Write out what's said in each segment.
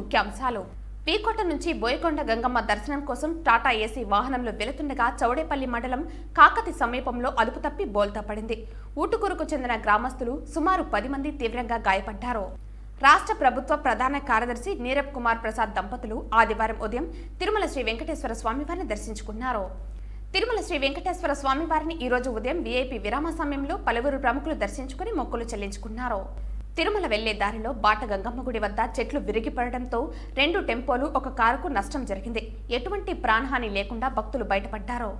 ముఖ్యాంశాలు. పీకోట నుంచి బోయకొండ గంగమ్మ దర్శనం కోసం టాటా ఏసీ వాహనంలో వెళుతుండగా చౌడేపల్లి మండలం కాకతి సమీపంలో అదుపు తప్పి బోల్తా పడింది. ఊటుకూరుకు చెందిన గ్రామస్తులు సుమారు 10 మంది తీవ్రంగా గాయపడ్డారు. రాష్ట్ర ప్రభుత్వ ప్రధాన కార్యదర్శి నీరబ్ కుమార్ ప్రసాద్ దంపతులు ఆదివారం ఉదయం తిరుమల శ్రీ వెంకటేశ్వర స్వామివారిని దర్శించుకున్నారు. తిరుమల శ్రీ వెంకటేశ్వర స్వామివారిని ఈ రోజు ఉదయం వీఐపీ విరామ సమయంలో పలువురు ప్రముఖులు దర్శించుకుని మొక్కులు చెల్లించుకున్నారు. తిరుమల వెళ్లే దారిలో బాట గంగమ్మ గుడి వద్ద చెట్లు విరిగిపడడంతో 2 టెంపోలు, 1 కారుకు నష్టం జరిగింది. ఎటువంటి ప్రాణహాని లేకుండా భక్తులు బయటపడ్డారు.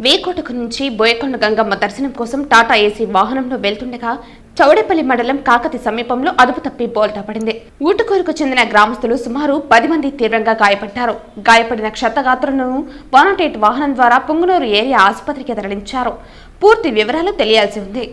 వేకోటకు నుంచి బోయకొండ గంగమ్మ దర్శనం కోసం టాటా ఏసీ వాహనంలో వెళ్తుండగా చౌడేపల్లి మండలం కాకతి సమీపంలో అదుపు తప్పి బోల్తా పడింది. ఊటుకూరుకు చెందిన గ్రామస్తులు సుమారు 10 మంది తీవ్రంగా గాయపడ్డారు. గాయపడిన క్షతగాత్రులను 108 వాహనం ద్వారా పుంగనూరు ఏరియా ఆసుపత్రికి తరలించారు. పూర్తి వివరాలు తెలియాల్సి ఉంది.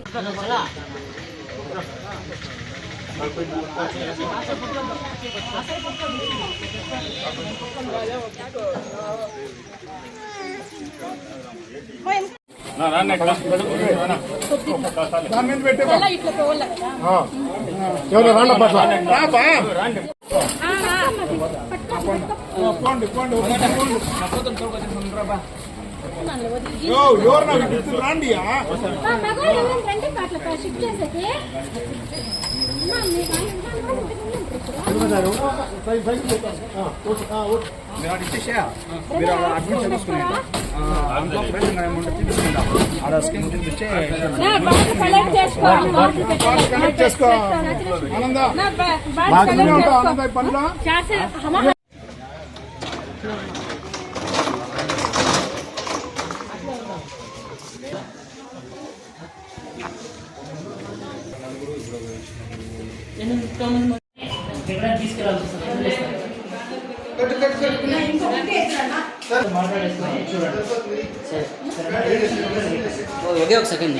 ఒకే ఒక సెకండ్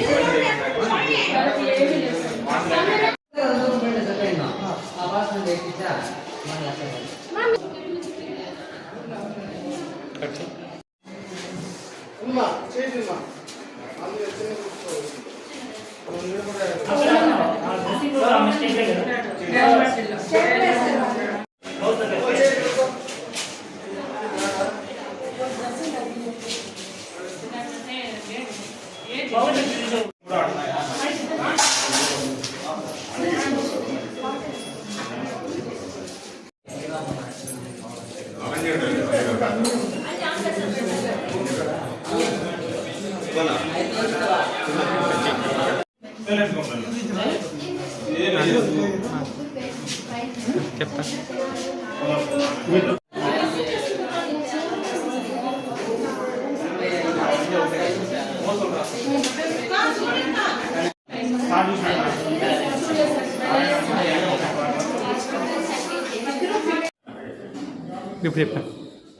చెప్తా.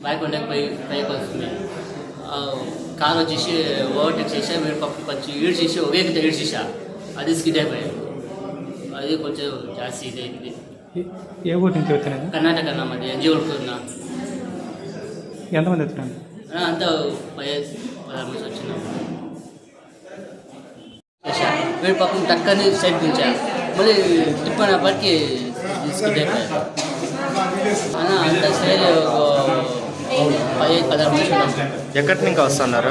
బైకొండకి పైకి వస్తుంది. కారు వచ్చేసి ఓవర్టేక్ చేసా, మీరు పక్కన కొంచెం ఈడ్ చేసి ఒకే ఈడ్ చేసా, అది స్కిడ్ అయిపోయాయి. అది కొంచెం జాస్తి ఇదైంది. ఏ ఊరు నుంచి వచ్చాను? కర్ణాటక అన్న, మాది ఎంజీఓడుకున్నా. ఎంతమంది వచ్చాను? అంతా 15-16 మంది వచ్చినాం. వీడి పక్కన టక్కని సైడ్ దించా, మళ్ళీ తిప్పినప్పటికీ స్కిడ్ అయిపోయాయి. అంత సైడ్ 15-16 మంది ఉన్నాం. ఎక్కడి నుంచి వస్తున్నారు?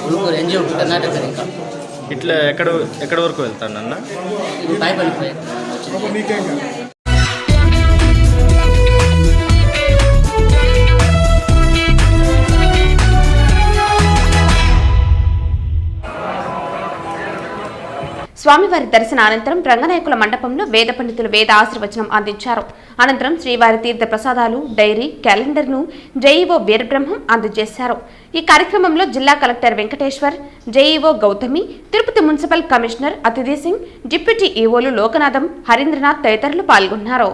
ఉలుకూరు ఎంజీఓ కర్ణాటక. ఇంకా ఇట్లా ఎక్కడ వరకు వెళ్తాను అన్న? ఇప్పుడు భయపడిపోయాయి వచ్చింది. స్వామివారి దర్శన అనంతరం రంగనాయకుల మండపంలో వేద పండితులు వేద ఆశీర్వచనం అందించారు. అనంతరం శ్రీవారి తీర్థ ప్రసాదాలు, డైరీ, క్యాలెండర్ను జేఈఓ వీరబ్రహ్మం అందజేశారు. ఈ కార్యక్రమంలో జిల్లా collector Venkateshwar, JEO Gautami, Tirupati municipal commissioner అతిథి సింగ్, డిప్యూటీ ఈఓలు లోకనాథం, హరీంద్రనాథ్ తదితరులు పాల్గొన్నారు.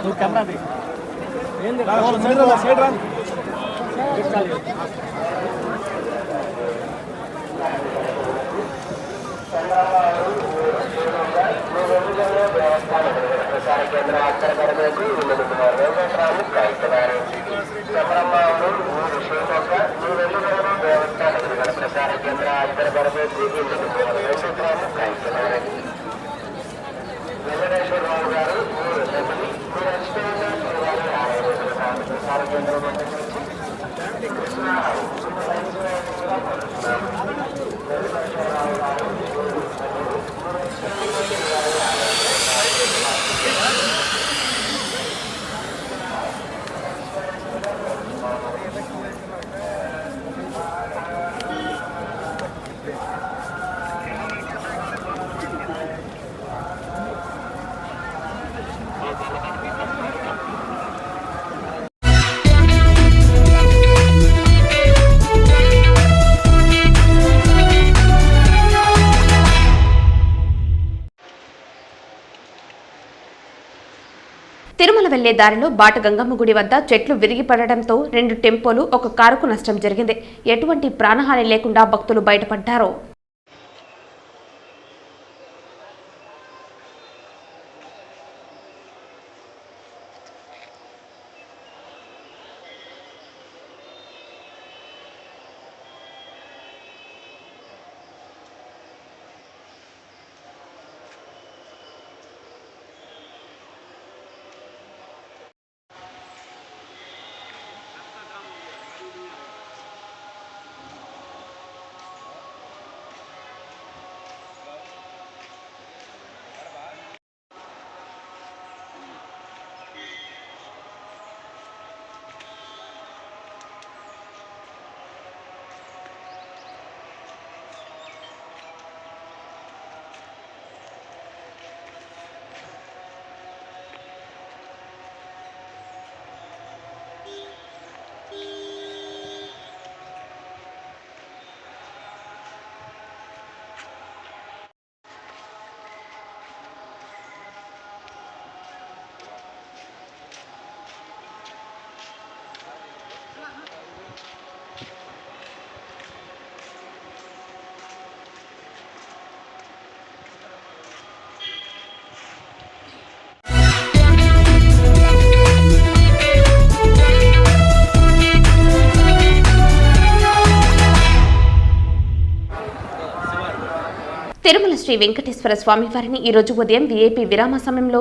నువ్వు కన్నది తిరుమల వెళ్లే దారిలో బాట గంగమ్మ గుడి వద్ద చెట్లు విరిగి పడడంతో 2 టెంపోలు ఒక కారుకు నష్టం జరిగింది. ఎటువంటి ప్రాణహాని లేకుండా భక్తులు బయటపడ్డారు. తిరుమల శ్రీ వెంకటేశ్వర స్వామి వారిని ఈరోజు ఉదయం వీఐపీ విరామ సమయంలో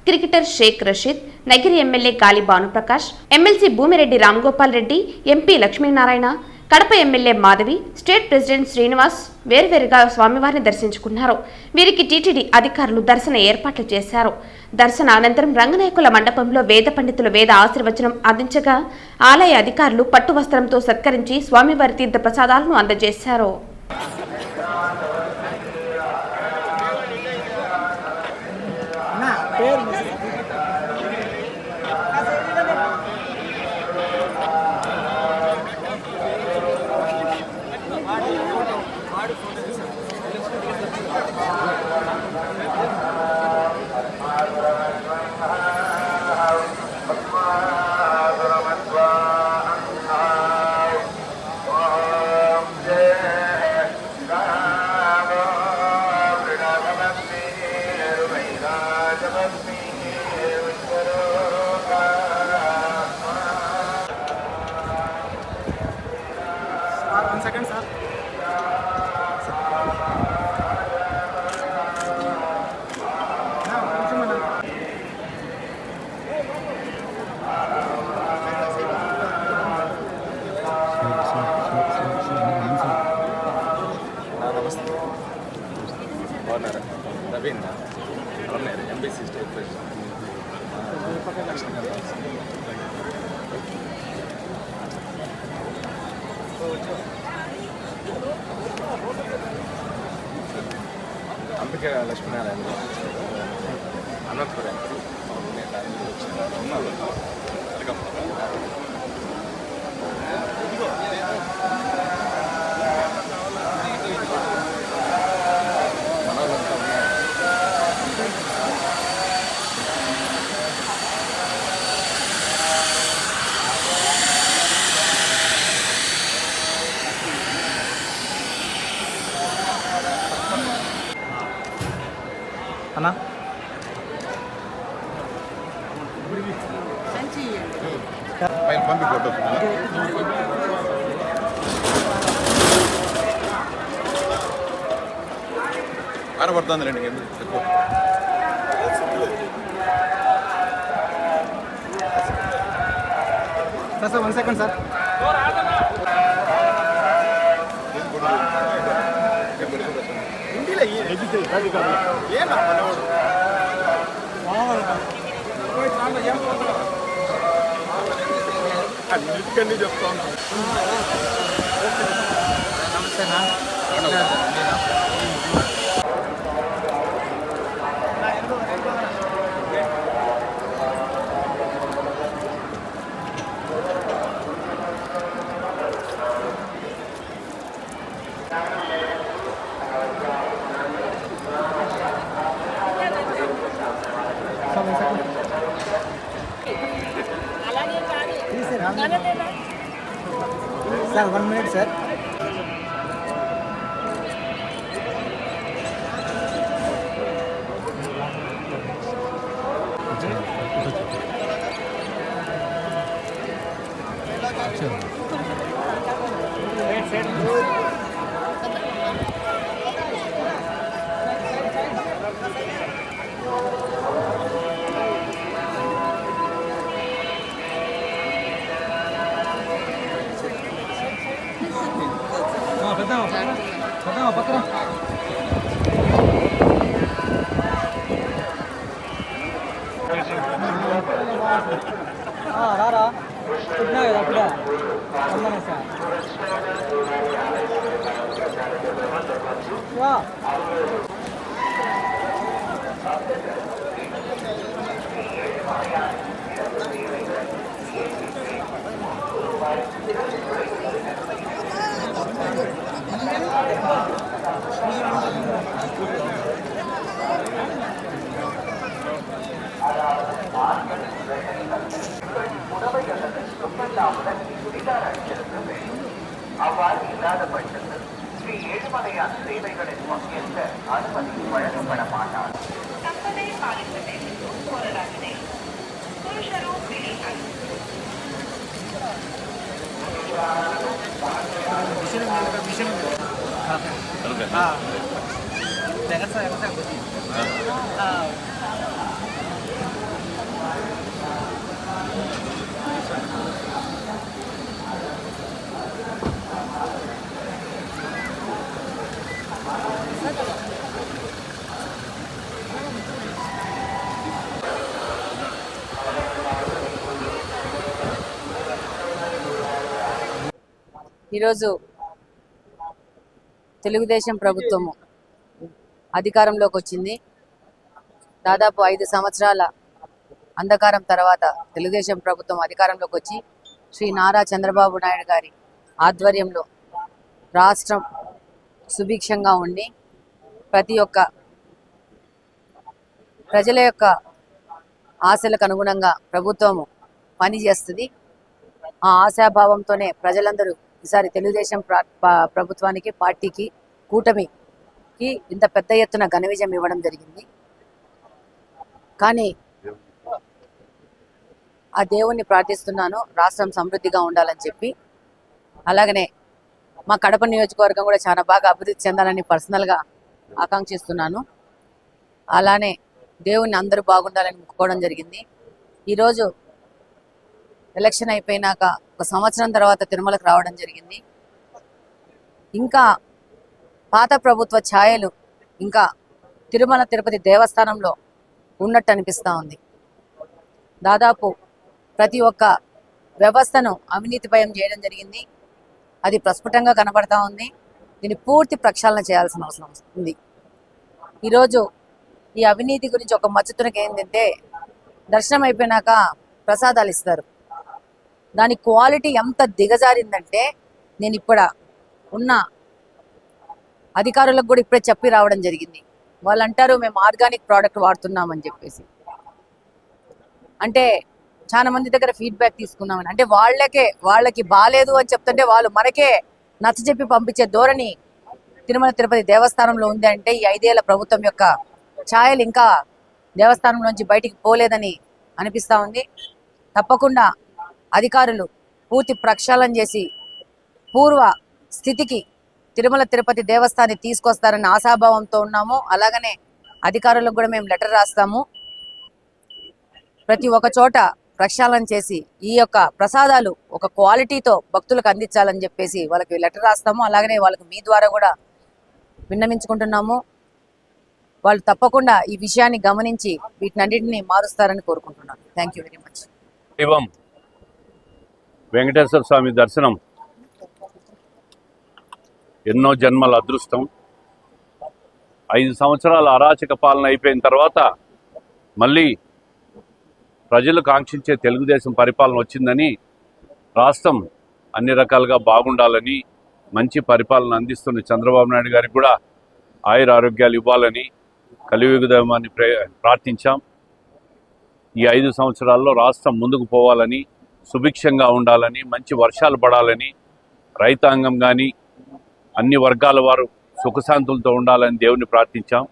క్రికెటర్ షేక్ రషీద్, నగిరి ఎమ్మెల్యే గాలి Bhanuprakash, MLC Bhumireddy Ramgopal Reddy, MP Lakshminarayana, Kadapa MLA Madhavi, state president Srinivas వేర్వేరుగా స్వామివారిని దర్శించుకున్నారు. వీరికి టీటీడీ అధికారులు దర్శన ఏర్పాట్లు చేశారు. దర్శన అనంతరం రంగనాయకుల మండపంలో వేద పండితులు వేద ఆశీర్వచనం అందించగా ఆలయ అధికారులు పట్టు వస్త్రంతో సత్కరించి స్వామివారి తీర్థ ప్రసాదాలను అందజేశారు. MBC state president Ambika Lakshminarayana Anantapuram పడుతుందిలేండి ఎక్కువ సార్ 1 సెకండ్ సార్. అన్నిటికన్నీ చెప్తా ఉన్నాను. Sir 1 minute sir. పెద్దామా పక్కన రారా పుట్టినా కదా అప్పుడే రమ్మనే సార్. அவ்வாறு இல்லாத பட்சத்தில் ஸ்ரீ ஏழுமலையான் சேவைகளின் பங்கேற்க அனுமதி வழங்கப்பட மாட்டார். தப்பதை பாலிப்பதை போராட்டத்தை புருஷரோ ఈరోజు తెలుగుదేశం ప్రభుత్వము అధికారంలోకి వచ్చింది. దాదాపు 5 సంవత్సరాల అంధకారం తర్వాత తెలుగుదేశం ప్రభుత్వం అధికారంలోకి వచ్చి శ్రీ నారా చంద్రబాబు నాయుడు గారి ఆధ్వర్యంలో రాష్ట్రం సుభిక్షంగా ఉండి ప్రతి ఒక్క ప్రజల యొక్క ఆశలకు అనుగుణంగా ప్రభుత్వము పనిచేస్తుంది. ఆ ఆశాభావంతోనే ప్రజలందరూ ఈసారి తెలుగుదేశం ప్రభుత్వానికి, పార్టీకి, కూటమికి ఇంత పెద్ద ఎత్తున ఘన విజయం ఇవ్వడం జరిగింది. కానీ ఆ దేవుణ్ణి ప్రార్థిస్తున్నాను రాష్ట్రం సమృద్ధిగా ఉండాలని చెప్పి. అలాగనే మా కడప నియోజకవర్గం కూడా చాలా బాగా అభివృద్ధి చెందాలని పర్సనల్గా ఆకాంక్షిస్తున్నాను. అలానే దేవుణ్ణి అందరూ బాగుండాలని మొక్కుకోవడం జరిగింది. ఈరోజు ఎలక్షన్ అయిపోయినాక 1 సంవత్సరం తర్వాత తిరుమలకు రావడం జరిగింది. ఇంకా పాత ప్రభుత్వ ఛాయలు ఇంకా తిరుమల తిరుపతి దేవస్థానంలో ఉన్నట్టు అనిపిస్తూ ఉంది. దాదాపు ప్రతి ఒక్క వ్యవస్థను అవినీతిపయం చేయడం జరిగింది. అది ప్రస్ఫుటంగా కనబడతా ఉంది. దీన్ని పూర్తి ప్రక్షాళన చేయాల్సిన అవసరం ఉంది. ఈరోజు ఈ అవినీతి గురించి ఒక మచ్చుతునకి ఏంటంటే, దర్శనం అయిపోయినాక ప్రసాదాలు ఇస్తారు. దాని క్వాలిటీ ఎంత దిగజారిందంటే, నేను ఇప్పుడు ఉన్న అధికారులకు కూడా ఇప్పుడే చెప్పి రావడం జరిగింది. వాళ్ళు అంటారు మేము ఆర్గానిక్ ప్రోడక్ట్ వాడుతున్నామని చెప్పేసి. అంటే చాలా మంది దగ్గర ఫీడ్బ్యాక్ తీసుకున్నామని, అంటే వాళ్ళకి బాలేదు అని చెప్తుంటే వాళ్ళు మనకే నచ్చజెప్పి పంపించే ధోరణి తిరుమల తిరుపతి దేవస్థానంలో ఉంది. అంటే ఈ 5 ఏళ్ల ప్రభుత్వం యొక్క ఛాయలు ఇంకా దేవస్థానం నుంచి బయటికి పోలేదని అనిపిస్తూ ఉంది. తప్పకుండా అధికారులు పూర్తి ప్రక్షాళన చేసి పూర్వ స్థితికి తిరుమల తిరుపతి దేవస్థానాన్ని తీసుకొస్తారన్న ఆశాభావంతో ఉన్నాము. అలాగనే అధికారులకు కూడా మేము లెటర్ రాస్తాము. ప్రతి ఒక్క చోట ప్రక్షాళన చేసి ఈ యొక్క ప్రసాదాలు ఒక క్వాలిటీతో భక్తులకు అందించాలని చెప్పేసి వాళ్ళకి లెటర్ రాస్తాము. అలాగనే వాళ్ళకి మీ ద్వారా కూడా విన్నవించుకుంటున్నాము. వాళ్ళు తప్పకుండా ఈ విషయాన్ని గమనించి వీటినన్నింటినీ మారుస్తారని కోరుకుంటున్నాను. Thank you very much. దైవం వెంకటేశ్వర స్వామి దర్శనం ఎన్నో జన్మల అదృష్టం. 5 సంవత్సరాల అరాచక పాలన అయిపోయిన తర్వాత మళ్ళీ ప్రజలు కాంక్షించే తెలుగుదేశం పరిపాలన వచ్చిందని, రాష్ట్రం అన్ని రకాలుగా బాగుండాలని, మంచి పరిపాలన అందిస్తున్న చంద్రబాబు నాయుడు గారికి కూడా ఆయుర ఆరోగ్యాలు ఇవ్వాలని కలియుగ దైవాన్ని ప్రార్థించాం. ఈ 5 సంవత్సరాల్లో రాష్ట్రం ముందుకు పోవాలని, సుభిక్షంగా ఉండాలని, మంచి వర్షాలు పడాలని, రైతాంగం కానీ అన్ని వర్గాల వారు సుఖశాంతులతో ఉండాలని దేవుని ప్రార్థించాం.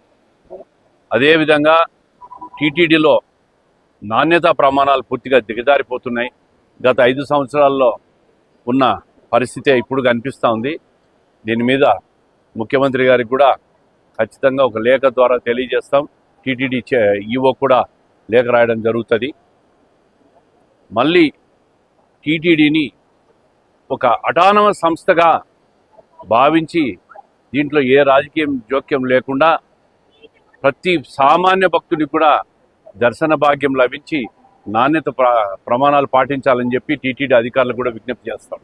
అదేవిధంగా టీటీడీలో నాణ్యతా ప్రమాణాలు పూర్తిగా దిగజారిపోతున్నాయి. గత 5 సంవత్సరాల్లో ఉన్న పరిస్థితి ఇప్పుడు కనిపిస్తూ ఉంది. దీని మీద ముఖ్యమంత్రి గారికి కూడా ఖచ్చితంగా ఒక లేఖ ద్వారా తెలియజేస్తాం. టీటీడీ ఈవో కూడా లేఖ రాయడం జరుగుతుంది. మళ్ళీ టీటీడీని ఒక అటానమస్ సంస్థగా భావించి దీంట్లో ఏ రాజకీయ జోక్యం లేకుండా ప్రతి సామాన్య భక్తుడికి కూడా దర్శన భాగ్యం లభించి నాణ్యత ప్రమాణాలు పాటించాలని చెప్పి టీటీడీ అధికారులు కూడా విజ్ఞప్తి చేస్తాం.